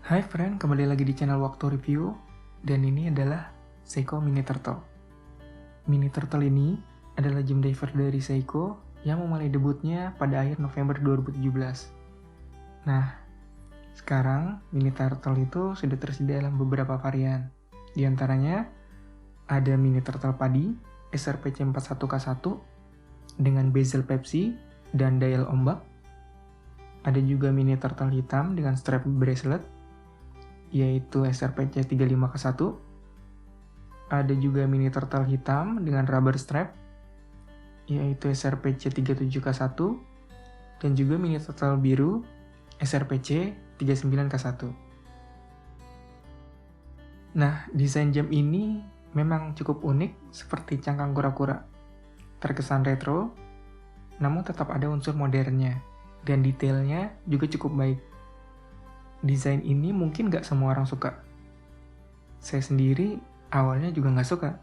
Hai friend, kembali lagi di channel Waktu Review. Dan ini adalah Seiko Mini Turtle. Mini Turtle ini adalah jam diver dari Seiko yang memulai debutnya pada akhir November 2017. Nah, sekarang Mini Turtle itu sudah tersedia dalam beberapa varian. Di antaranya ada Mini Turtle Padi SRPC 41K1 dengan bezel Pepsi dan dial ombak. Ada juga Mini Turtle hitam dengan strap bracelet yaitu SRPC 35K1. Ada juga Mini Turtle hitam dengan rubber strap yaitu SRPC 37K1 dan juga Mini Turtle biru SRPC 39K1. Nah, desain jam ini memang cukup unik seperti cangkang kura-kura. Terkesan retro, namun tetap ada unsur modernnya dan detailnya juga cukup baik. Desain ini mungkin gak semua orang suka. Saya sendiri awalnya juga gak suka.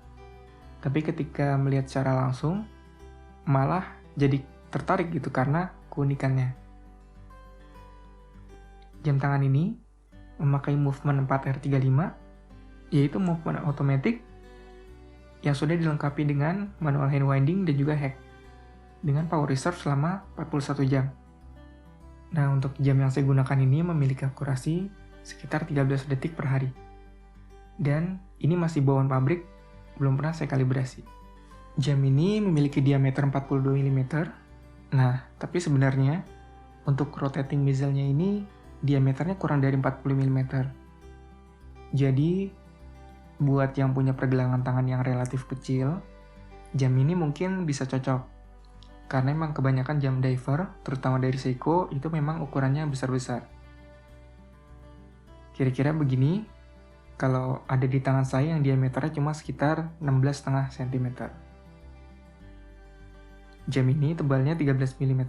Tapi ketika melihat secara langsung, malah jadi tertarik gitu karena keunikannya. Jam tangan ini memakai movement 4R35, yaitu movement otomatis yang sudah dilengkapi dengan manual hand winding dan juga hack, dengan power reserve selama 41 jam. Nah, untuk jam yang saya gunakan ini memiliki akurasi sekitar 13 detik per hari. Dan ini masih bawaan pabrik, belum pernah saya kalibrasi. Jam ini memiliki diameter 42 mm. Nah, tapi sebenarnya untuk rotating bezelnya ini diameternya kurang dari 40 mm. Jadi, buat yang punya pergelangan tangan yang relatif kecil, jam ini mungkin bisa cocok. Karena memang kebanyakan jam diver, terutama dari Seiko, itu memang ukurannya besar-besar. Kira-kira begini, kalau ada di tangan saya yang diameternya cuma sekitar 16,5 cm. Jam ini tebalnya 13 mm,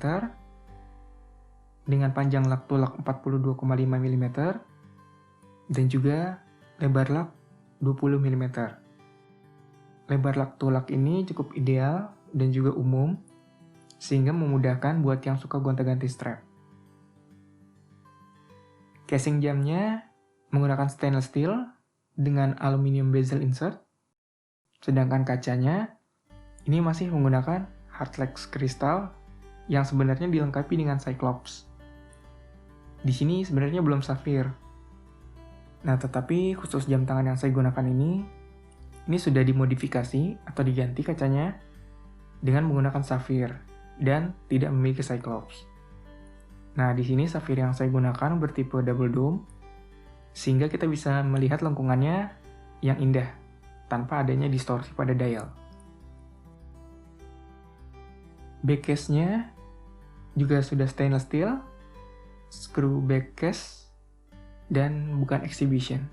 dengan panjang lak tulak 42,5 mm, dan juga lebar lak 20 mm. Lebar lak tulak ini cukup ideal dan juga umum, sehingga memudahkan buat yang suka gonta-ganti strap. Casing jamnya menggunakan stainless steel dengan aluminium bezel insert, sedangkan kacanya ini masih menggunakan hardlex kristal yang sebenarnya dilengkapi dengan Cyclops. Di sini sebenarnya belum safir. Nah, tetapi khusus jam tangan yang saya gunakan ini sudah dimodifikasi atau diganti kacanya dengan menggunakan safir dan tidak memiliki Cyclops. Nah, di sini safir yang saya gunakan bertipe double dome, sehingga kita bisa melihat lengkungannya yang indah, tanpa adanya distorsi pada dial. Back case-nya juga sudah stainless steel, screw back case, dan bukan exhibition.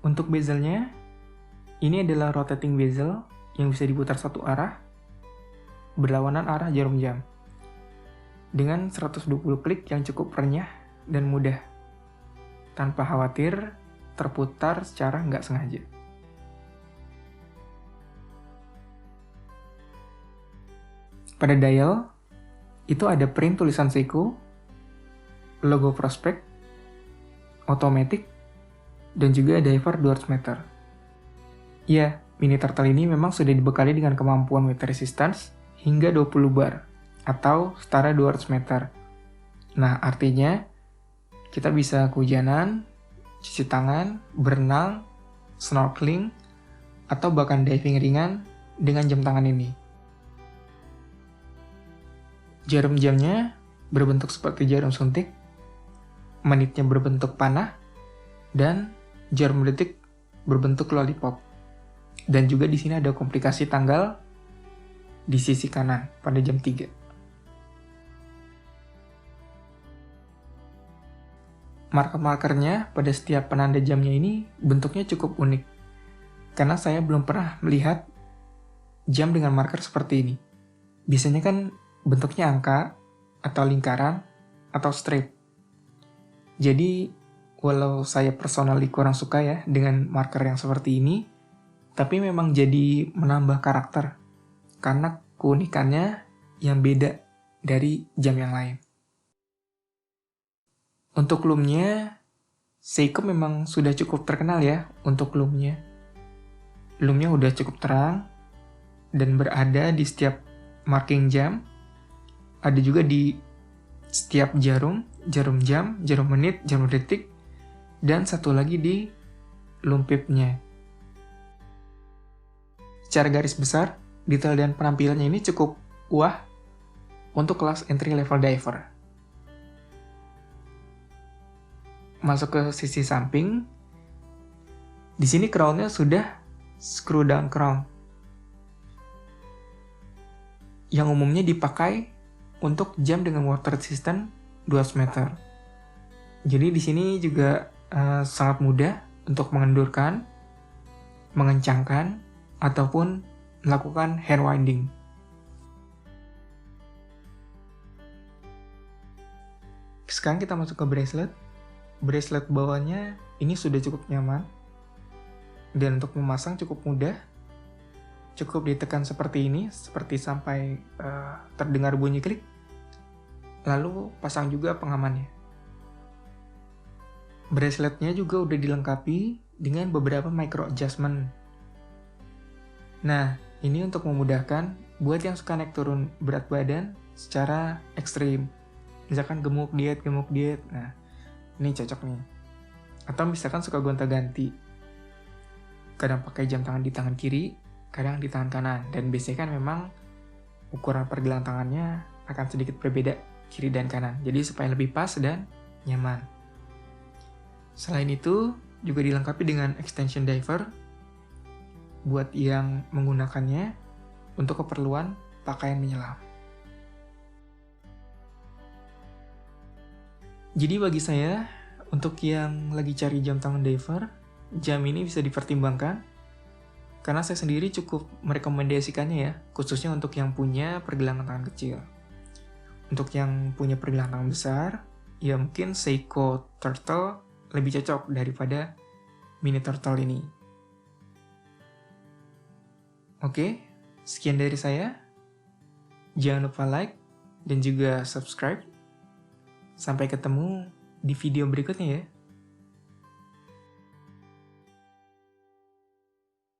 Untuk bezelnya, ini adalah rotating bezel yang bisa diputar satu arah, berlawanan arah jarum jam, dengan 120 klik yang cukup renyah dan mudah, tanpa khawatir terputar secara nggak sengaja. Pada dial, itu ada print tulisan Seiko, logo prospek, otomatis, dan juga diver 200 meter. Ya, Mini Turtle ini memang sudah dibekali dengan kemampuan weight resistance hingga 20 bar, atau setara 200 meter. Nah, artinya kita bisa kehujanan, cuci tangan, berenang, snorkeling, atau bahkan diving ringan dengan jam tangan ini. Jarum jamnya berbentuk seperti jarum suntik, menitnya berbentuk panah, dan jarum detik berbentuk lollipop. Dan juga di sini ada komplikasi tanggal di sisi kanan pada jam 3. Marker-markernya pada setiap penanda jamnya ini bentuknya cukup unik. Karena saya belum pernah melihat jam dengan marker seperti ini. Biasanya kan bentuknya angka, atau lingkaran, atau strip. Jadi walau saya personally kurang suka ya dengan marker yang seperti ini, tapi memang jadi menambah karakter karena keunikannya yang beda dari jam yang lain. Untuk lumnya, Seiko memang sudah cukup terkenal ya untuk lumnya. Lumnya udah cukup terang dan berada di setiap marking jam. Ada juga di setiap jarum jam, jarum menit, jarum detik, dan satu lagi di lumpipnya. Secara garis besar, detail dan penampilannya ini cukup wah untuk kelas entry level diver. Masuk ke sisi samping, di sini crown-nya sudah screw down crown, yang umumnya dipakai untuk jam dengan water resistant 2 meter. Jadi di sini juga sangat mudah untuk mengendurkan, mengencangkan, ataupun melakukan hand winding. Sekarang kita masuk ke bracelet. Bracelet bawahnya ini sudah cukup nyaman. Dan untuk memasang cukup mudah. Cukup ditekan seperti ini, seperti sampai terdengar bunyi klik. Lalu pasang juga pengamannya. Braceletnya juga udah dilengkapi dengan beberapa micro adjustment. Nah, ini untuk memudahkan buat yang suka naik turun berat badan secara ekstrim. Misalkan gemuk diet. Nah, ini cocok nih. Atau misalkan suka gonta-ganti. Kadang pakai jam tangan di tangan kiri, kadang di tangan kanan. Dan biasanya kan memang ukuran pergelangan tangannya akan sedikit berbeda kiri dan kanan. Jadi supaya lebih pas dan nyaman. Selain itu, juga dilengkapi dengan extension diver buat yang menggunakannya untuk keperluan pakaian menyelam. Jadi bagi saya, untuk yang lagi cari jam tangan diver, jam ini bisa dipertimbangkan karena saya sendiri cukup merekomendasikannya ya, khususnya untuk yang punya pergelangan tangan kecil. Untuk yang punya pergelangan tangan besar, ya mungkin Seiko Turtle lebih cocok daripada Mini Turtle ini. Oke, sekian dari saya. Jangan lupa like dan juga subscribe. Sampai ketemu di video berikutnya ya.